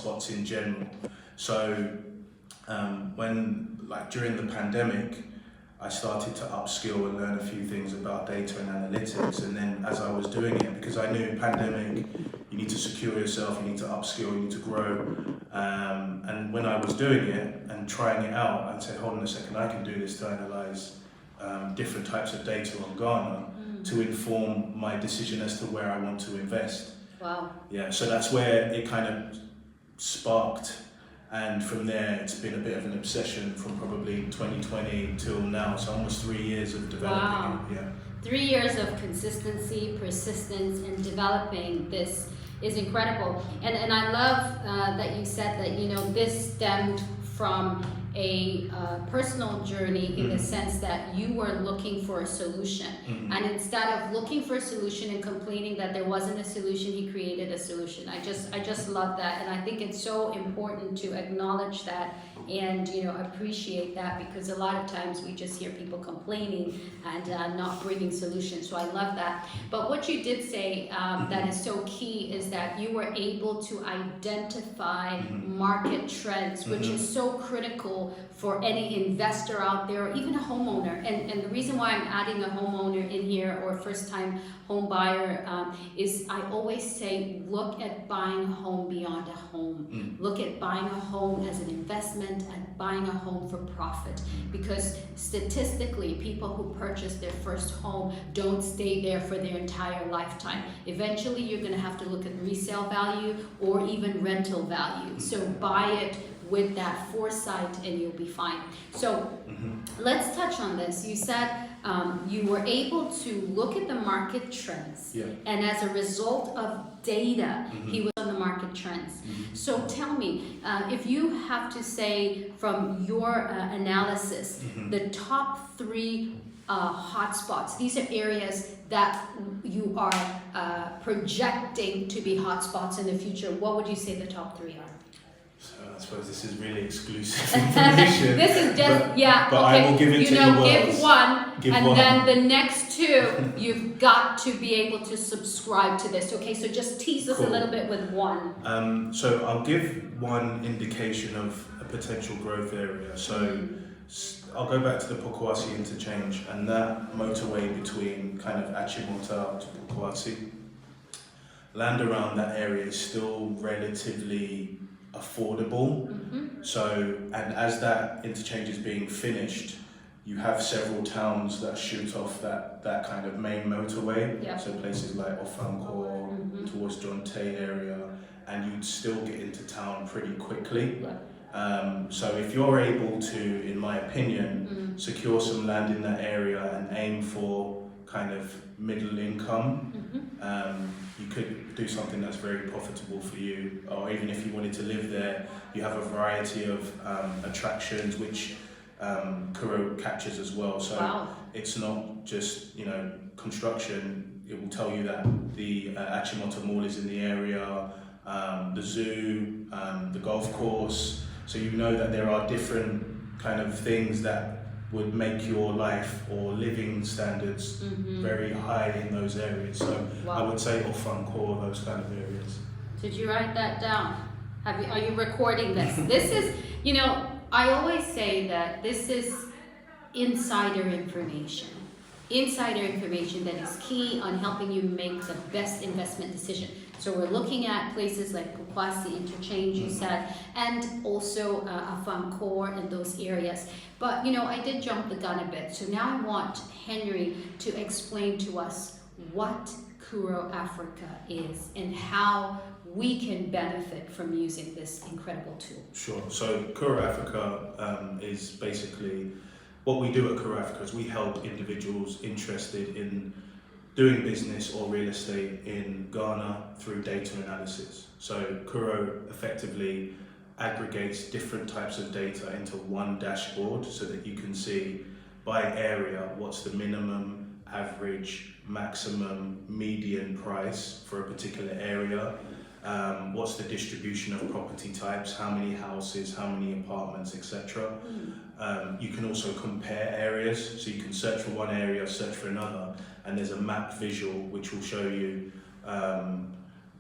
hotspots in general. So when, like during the pandemic, I started to upskill and learn a few things about data and analytics. And then as I was doing it, because I knew pandemic, you need to secure yourself, you need to upskill, you need to grow. And when I was doing it and trying it out, I'd say, hold on a second, I can do this to analyze different types of data on Ghana to inform my decision as to where I want to invest. Wow. Yeah, so that's where it kind of sparked. And from there, it's been a bit of an obsession from probably 2020 till now. So almost 3 years of developing it. Yeah. 3 years of consistency, persistence, and developing this is incredible. And I love that you said that, you know, this stemmed from a personal journey in the sense that you were looking for a solution. And instead of looking for a solution and complaining that there wasn't a solution, he created a solution. I just love that. And I think it's so important to acknowledge that and, you know, appreciate that, because a lot of times we just hear people complaining and not bringing solutions. So I love that. But what you did say that is so key is that you were able to identify market trends, which is so critical for any investor out there, or even a homeowner. And the reason why I'm adding a homeowner in here, or first time home buyer, is I always say, look at buying a home beyond a home. Look at buying a home as an investment and buying a home for profit. Because statistically, people who purchase their first home don't stay there for their entire lifetime. Eventually, you're gonna have to look at resale value or even rental value. So buy it with that foresight and you'll be fine. So let's touch on this. You said you were able to look at the market trends, and as a result of data, he was on the market trends. So tell me, if you have to say from your analysis, the top 3 hotspots, these are areas that you are projecting to be hotspots in the future, what would you say the top 3 are? I suppose this is really exclusive information. This is just, but okay. I will give it to you. Give one, then the next 2, you've got to be able to subscribe to this. Okay, so just tease us a little bit with one. So I'll give one indication of a potential growth area. So I'll go back to the Pokuasi interchange, and that motorway between kind of Achimota to Pokuasi. Land around that area is still relatively affordable. So, and as that interchange is being finished, you have several towns that shoot off that kind of main motorway. So places like Ofankor, towards John Tay area, and you'd still get into town pretty quickly. So if you're able to, in my opinion, secure some land in that area and aim for kind of middle income, you could do something that's very profitable for you. Or even if you wanted to live there, you have a variety of attractions which Kuro captures as well. So it's not just, you know, construction. It will tell you that the Achimota Mall is in the area, the zoo, the golf course. So you know that there are different kind of things that would make your life or living standards very high in those areas. So I would say Ofankor, those kind of areas. Did you write that down? Are you recording this? This is, you know, I always say that this is insider information. Insider information that is key on helping you make the best investment decision. So we're looking at places like Pokuasi Interchange, you said, and also Afankor and those areas. But, you know, I did jump the gun a bit. So now I want Henry to explain to us what Kuro Africa is and how we can benefit from using this incredible tool. Sure. So Kuro Africa is basically, what we do at Kuro Africa is we help individuals interested in doing business or real estate in Ghana through data analysis. So Kuro effectively aggregates different types of data into one dashboard so that you can see by area what's the minimum, average, maximum, median price for a particular area. What's the distribution of property types, how many houses, how many apartments, etc. You can also compare areas, so you can search for one area, search for another, and there's a map visual which will show you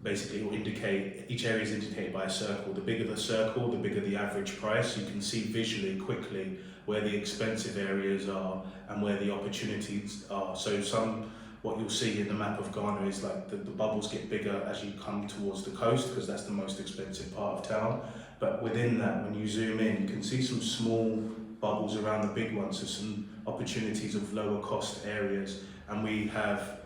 basically it will indicate, each area is indicated by a circle. The bigger the circle, the bigger the average price. You can see visually quickly where the expensive areas are and where the opportunities are. So what you'll see in the map of Ghana is like the bubbles get bigger as you come towards the coast, because that's the most expensive part of town. But within that, when you zoom in, you can see some small bubbles around the big ones, so some opportunities of lower cost areas. And we have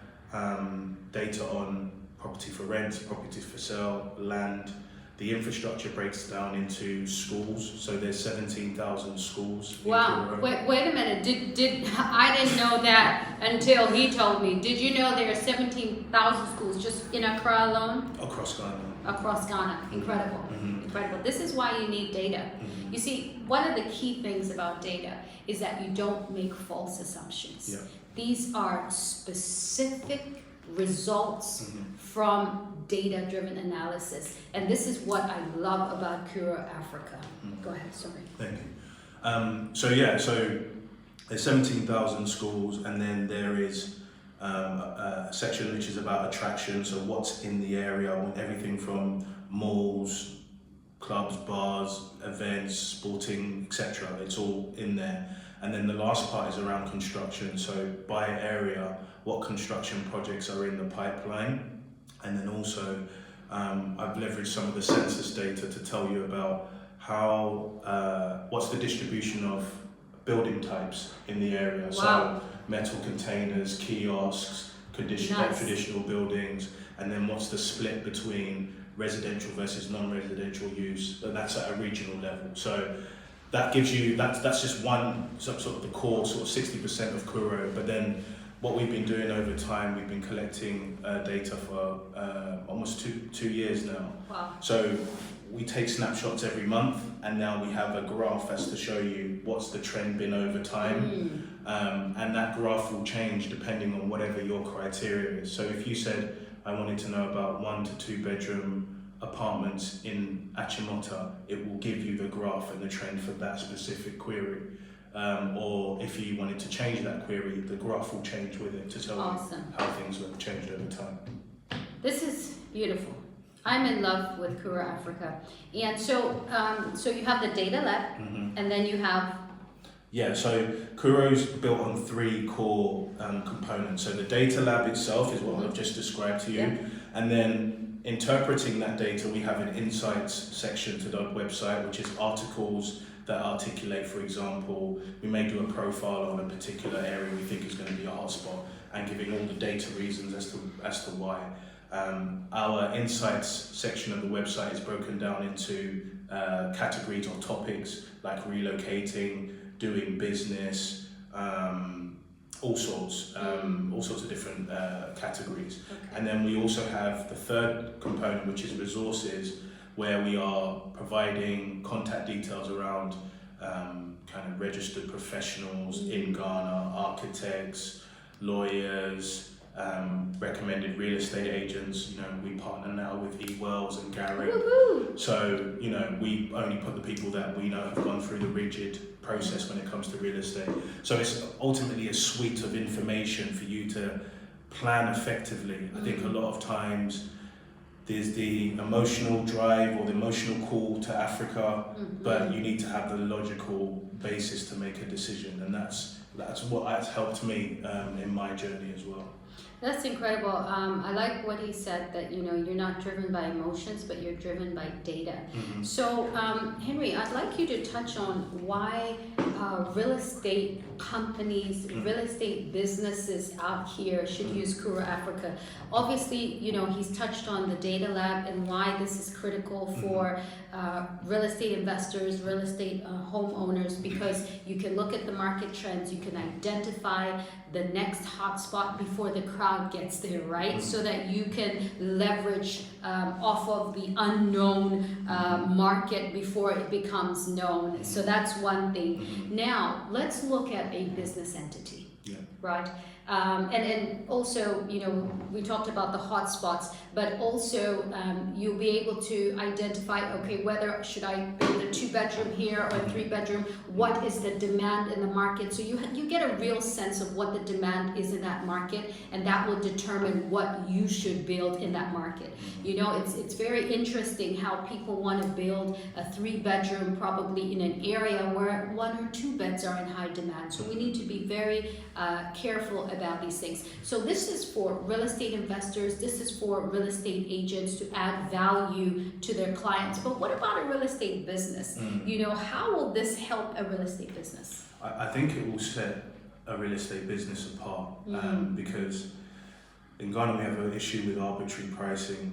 data on property for rent, property for sale, land. The infrastructure breaks down into schools, so there's 17,000 schools. Wow, wait a minute, I didn't know that until he told me. Did you know there are 17,000 schools just in Accra alone? Across Ghana. Across Ghana, incredible, incredible. This is why you need data. You see, one of the key things about data is that you don't make false assumptions. Yeah. These are specific results from data-driven analysis, and this is what I love about Kura Africa. Go ahead, sorry. Thank you. So there's 17,000 schools, and then there is a section which is about attractions, so what's in the area, everything from malls, clubs, bars, events, sporting, etc. It's all in there. And then the last part is around construction, so by area, what construction projects are in the pipeline. And then also, I've leveraged some of the census data to tell you about what's the distribution of building types in the area. Wow. So metal containers, kiosks, traditional buildings, and then what's the split between residential versus non-residential use, and that's at a regional level. So that gives you, that's just one sort of the core sort of 60% of Kuro. But then what we've been doing over time, we've been collecting data for almost two years now. Wow. So we take snapshots every month, and now we have a graph as to show you what's the trend been over time. And that graph will change depending on whatever your criteria is. So if you said, I wanted to know about 1 to 2 bedroom apartments in Achimota, it will give you the graph and the trend for that specific query. Or if you wanted to change that query, the graph will change with it to tell you how things have changed over time. This is beautiful. I'm in love with Kura Africa. And so you have the data lab, and then you have... Yeah, so Kuro's built on 3 core components. So the data lab itself is what I've just described to you. And then interpreting that data, we have an insights section to the website, which is articles that articulate, for example, we may do a profile on a particular area we think is going to be a hotspot, and giving all the data reasons as to why. Our insights section of the website is broken down into categories or topics like relocating, doing business, all sorts of different categories. Okay. And then we also have the third component, which is resources, where we are providing contact details around kind of registered professionals in Ghana, architects, lawyers, recommended real estate agents. You know, we partner now with eWells and Garrett. Woo-hoo! So, you know, we only put the people that we know have gone through the rigid process when it comes to real estate. So it's ultimately a suite of information for you to plan effectively. I think a lot of times there's the emotional drive or the emotional call to Africa, but you need to have the logical basis to make a decision, and that's what has helped me in my journey as well. That's incredible. I like what he said, that you're not driven by emotions, but you're driven by data. So Henry, I'd like you to touch on why real estate companies, real estate businesses out here should use Kura Africa. Obviously, he's touched on the data lab and why this is critical for real estate investors, real estate homeowners, because you can look at the market trends, you can identify the next hotspot before the crowd gets there, right? So that you can leverage off of the unknown market before it becomes known. So that's one thing. Now, let's look at a business entity, right? And also, you know, we talked about the hot spots, but also you'll be able to identify, okay, whether should I build a 2-bedroom here or a 3-bedroom, what is the demand in the market? So you get a real sense of what the demand is in that market, and that will determine what you should build in that market. You know, it's very interesting how people want to build a 3-bedroom probably in an area where 1 or 2 beds are in high demand. So we need to be very careful about these things. So this is for real estate investors, this is for real estate agents to add value to their clients. But what about a real estate business? You know, how will this help a real estate business? I think it will set a real estate business apart because in Ghana we have an issue with arbitrary pricing.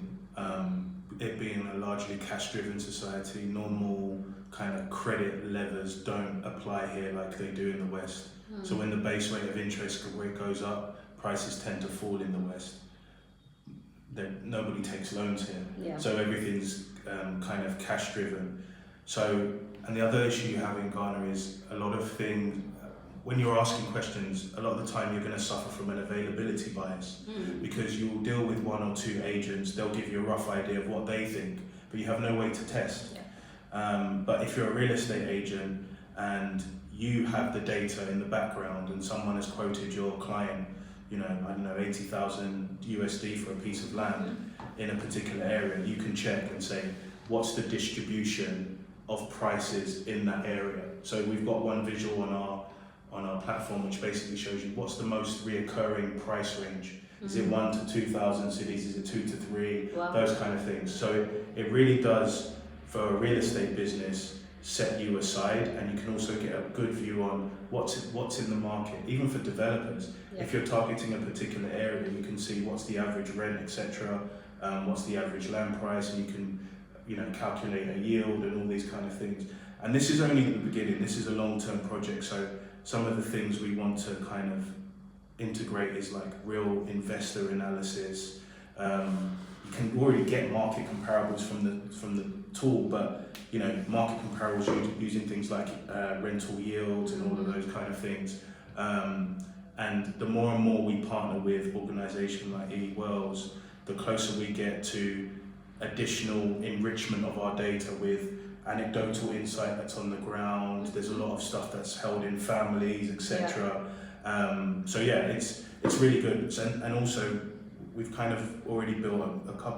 It being a largely cash-driven society, normal kind of credit levers don't apply here like they do in the West. So when the base rate of interest rate goes up, prices tend to fall in the West. Nobody takes loans here, so everything's kind of cash-driven. So, and the other issue you have in Ghana is a lot of things. When you're asking questions, a lot of the time you're going to suffer from an availability bias because you'll deal with 1 or 2 agents, they'll give you a rough idea of what they think, but you have no way to test. But if you're a real estate agent and you have the data in the background and someone has quoted your client, you know, I don't know, 80,000 USD for a piece of land in a particular area, you can check and say, what's the distribution of prices in that area? So we've got one visual on our platform which basically shows you what's the most reoccurring price range. Is it 1 to 2,000 cities? Is it 2 to 3? Wow. Those kind of things. So it really does, for a real estate business, set you aside, and you can also get a good view on what's in the market. Even for developers, if you're targeting a particular area, you can see what's the average rent, etc. What's the average land price, and you can, you know, calculate a yield and all these kind of things. And this is only the beginning. This is a long-term project. So some of the things we want to kind of integrate is like real investor analysis. You can already get market comparables from the tool, but you know, market comparables using things like rental yields and all of those kind of things. And the more and more we partner with organisations like EE Wells, the closer we get to additional enrichment of our data with anecdotal insight that's on the ground. There's a lot of stuff that's held in families, etc. So yeah, it's really good. And also, we've kind of already built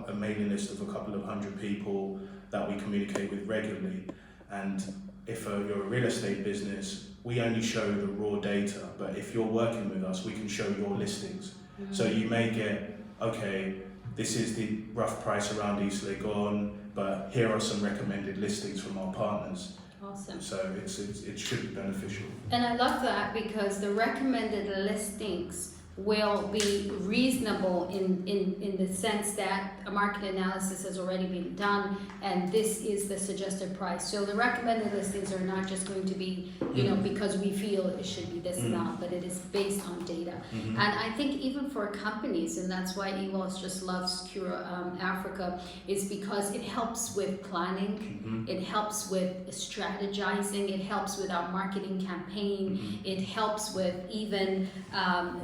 a mailing list of a couple of 100 people that we communicate with regularly. And if you're a real estate business, we only show the raw data, but if you're working with us, we can show your listings. So you may get, okay, this is the rough price around East Legon, but here are some recommended listings from our partners. Awesome. So it should be beneficial. And I love that because the recommended listings will be reasonable in the sense that a market analysis has already been done and this is the suggested price. So the recommended listings are not just going to be, you know, because we feel it should be this amount, but it is based on data. And I think even for companies, and that's why EE Wells just loves Cura Africa, is because it helps with planning, it helps with strategizing, it helps with our marketing campaign, it helps with even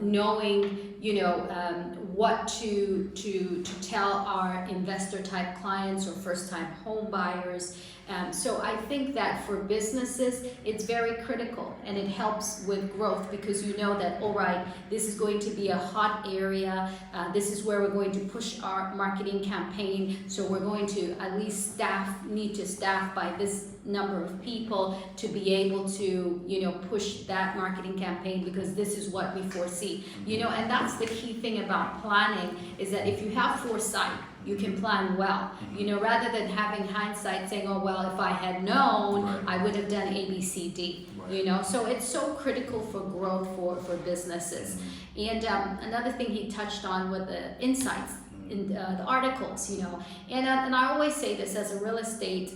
knowing, you know, what to tell our investor type clients or first time home buyers. So I think that for businesses, it's very critical and it helps with growth because you know that, all right, this is going to be a hot area. This is where we're going to push our marketing campaign. So we're going to at least need to staff by this number of people to be able to, you know, push that marketing campaign because this is what we foresee. You know, and that's the key thing about planning is that if you have foresight, you can plan well, you know, rather than having hindsight saying, oh, well, if I had known, I would have done A, B, C, D, you know, so it's so critical for growth for businesses. And another thing he touched on were the insights in the articles, you know, and I always say this as a real estate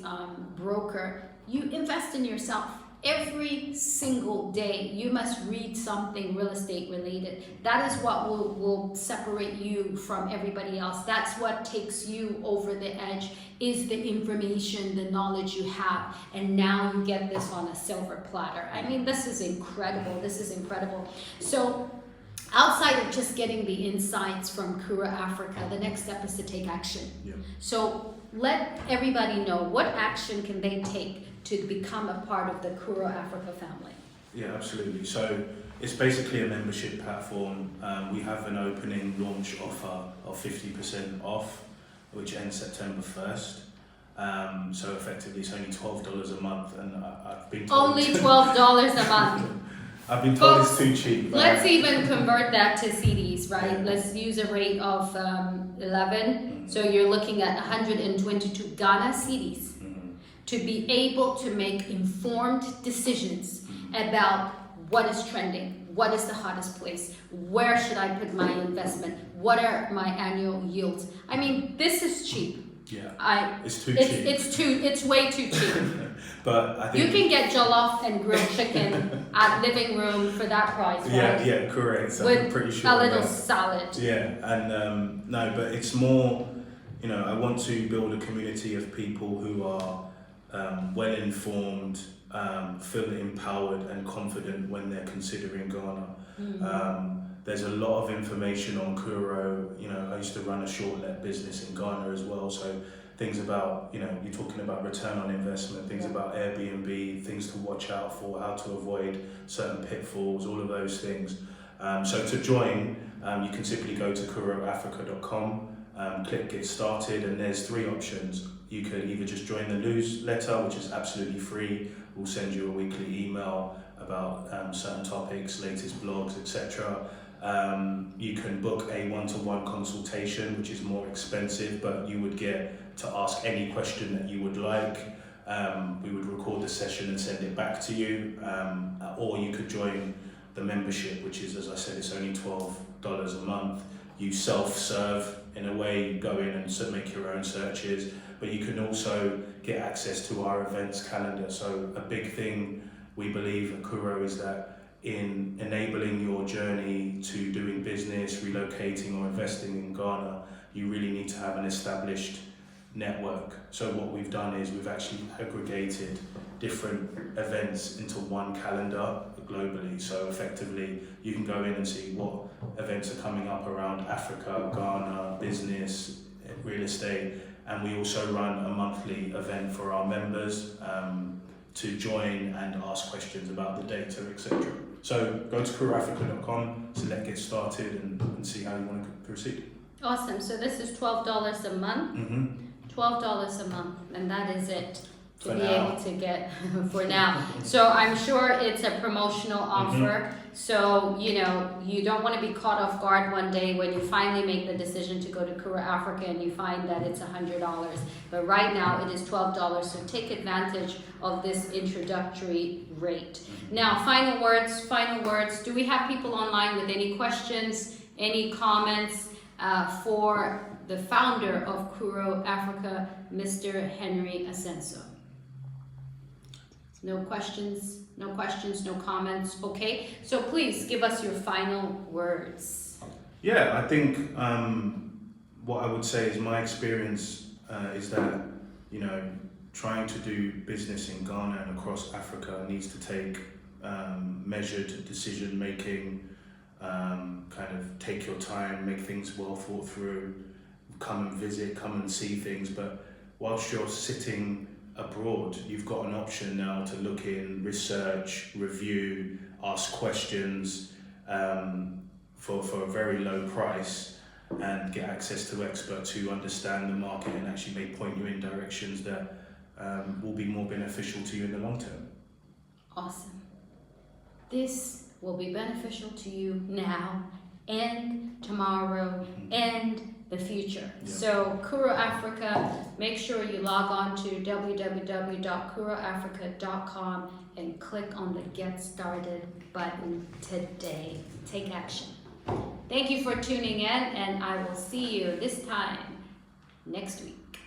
broker, you invest in yourself. Every single day, you must read something real estate related. That is what will separate you from everybody else. That's what takes you over the edge, is the information, the knowledge you have. And now you get this on a silver platter. I mean, this is incredible. This is incredible. So outside of just getting the insights from Kura Africa, the next step is to take action. Yeah. So let everybody know, what action can they take to become a part of the Kura Africa family? Yeah, absolutely. So it's basically a membership platform. We have an opening launch offer of 50% off, which ends September 1st. So effectively it's only $12 a month, and I've been told Only $12 a month. I've been told Folks, it's too cheap. Let's even convert that to CDs, right? Yeah. Let's use a rate of 11. So you're looking at 122 Ghana CDs to be able to make informed decisions about what is trending, what is the hottest place, where should I put my investment, what are my annual yields. I mean, this is cheap. Yeah, it's too cheap. It's way too cheap. But I think You can get jollof and grilled chicken at living room for that price, right? yeah, correct. So With I'm pretty sure a of little that. salad. Yeah, and no, but it's more, I want to build a community of people who are well informed, feel empowered and confident when they're considering Ghana. There's a lot of information on Kuro. I used to run a short-let business in Ghana as well, so things about, you're talking about return on investment, things about Airbnb, things to watch out for, how to avoid certain pitfalls, all of those things. So to join, you can simply go to kuroafrica.com, click get started, and there's 3 options. You could either just join the newsletter, which is absolutely free. We'll send you a weekly email about certain topics, latest blogs, etc. You can book a one-to-one consultation, which is more expensive, but you would get to ask any question that you would like. We would record the session and send it back to you, or you could join the membership, which is, as I said, it's only $12 a month. You self-serve in a way, you go in and make your own searches, but you can also get access to our events calendar. So a big thing we believe at Kuro is that in enabling your journey to doing business, relocating or investing in Ghana, you really need to have an established network. So what we've done is we've actually aggregated different events into one calendar globally. So effectively, you can go in and see what events are coming up around Africa, Ghana, business, real estate, and we also run a monthly event for our members to join and ask questions about the data, etc. So go to kuroafrica.com, select get started, and see how you want to proceed. Awesome. So this is $12 a month. $12 a month, and that is it to be able to get for now. So I'm sure it's a promotional offer. So you don't want to be caught off guard one day when you finally make the decision to go to Kura Africa and you find that it's $100. But right now it is $12. So take advantage of this introductory rate. Now, final words. Do we have people online with any questions, any comments for the founder of Kuro Africa, Mr. Henry Asenso? No questions, no comments. Okay, so please give us your final words. Yeah, I think what I would say is my experience is that, trying to do business in Ghana and across Africa needs to take measured decision making, kind of take your time, make things well thought through, come and visit, come and see things. But whilst you're sitting abroad, you've got an option now to look in, research, review, ask questions for a very low price, and get access to experts who understand the market and actually may point you in directions that will be more beneficial to you in the long term. Awesome. This will be beneficial to you now and tomorrow and the future. Yeah. So Kuro Africa, make sure you log on to www.kuroafrica.com and click on the Get Started button today. Take action. Thank you for tuning in, and I will see you this time next week.